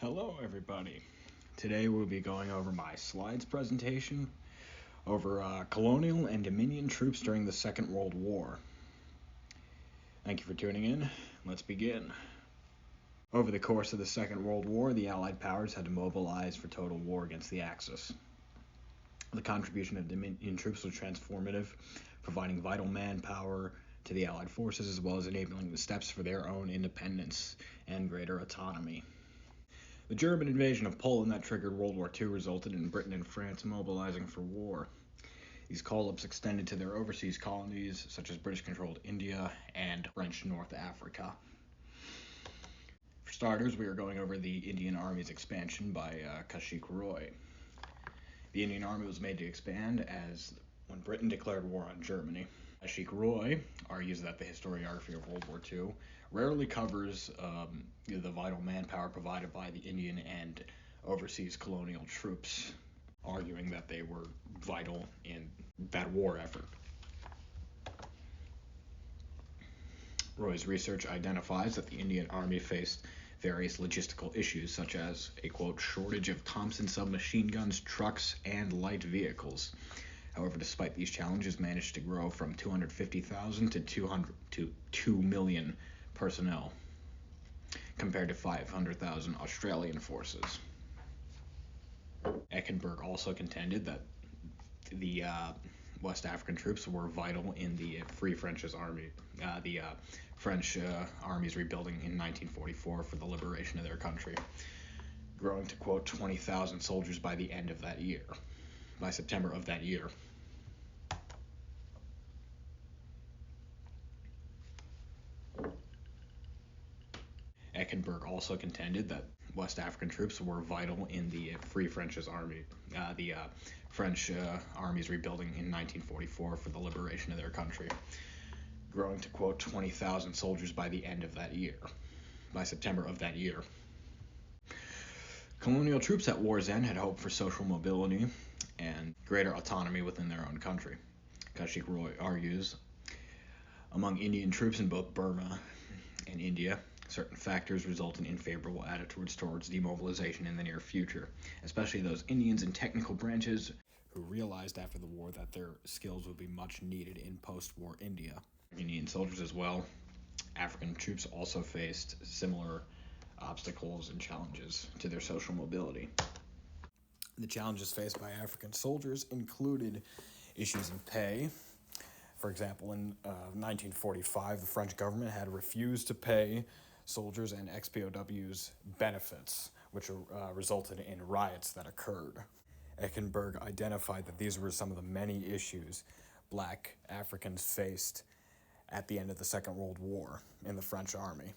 Hello everybody. Today we'll be going over my slides presentation over colonial and Dominion troops during the Second World War. Thank you for tuning in. Let's begin. Over the course of the Second World War, the Allied powers had to mobilize for total war against the Axis. The contribution of Dominion troops was transformative, providing vital manpower to the Allied forces as well as enabling the steps for their own independence and greater autonomy. The German invasion of Poland that triggered World War II resulted in Britain and France mobilizing for war. These call-ups extended to their overseas colonies, such as British-controlled India and French North Africa. For starters, we are going over the Indian Army's expansion by WWII. The Indian Army was made to expand as when Britain declared war on Germany. WWII argues that the historiography of World War II rarely covers the vital manpower provided by the Indian and overseas colonial troops, arguing that they were vital in that war effort. Roy's research identifies that the Indian Army faced various logistical issues such as a, quote, shortage of Thompson submachine guns, trucks, and light vehicles. However, despite these challenges, managed to grow from 250,000 to 2 million personnel, compared to 500,000 Australian forces. Eckenberg also contended that the West African troops were vital in the Free French's army, the French army's rebuilding in 1944 for the liberation of their country, growing to, quote, 20,000 soldiers by the end of that year. By September of that year. Eckenberg also contended that West African troops were vital in the Free French's army, the French army's rebuilding in 1944 for the liberation of their country, growing to, quote, 20,000 soldiers by the end of that year. By September of that year. Colonial troops at war's end had hoped for social mobility and greater autonomy within their own country. WWII argues, among Indian troops in both Burma and India, certain factors result in unfavorable attitudes towards demobilization in the near future, especially those Indians in technical branches who realized after the war that their skills would be much needed in post-war India. Indian soldiers as well. African troops also faced similar obstacles and challenges to their social mobility. The challenges faced by African soldiers included issues in pay. For example, in 1945, the French government had refused to pay soldiers and ex-POWs benefits, which resulted in riots that occurred. Eckenberg identified that these were some of the many issues Black Africans faced at the end of the Second World War in the French army.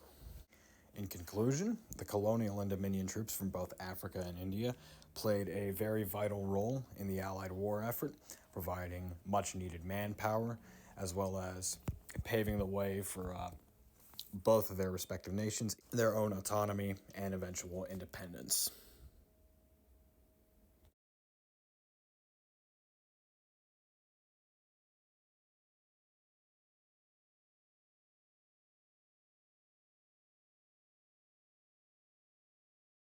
In conclusion, the colonial and Dominion troops from both Africa and India played a very vital role in the Allied war effort, providing much-needed manpower, as well as paving the way for both of their respective nations, their own autonomy, and eventual independence.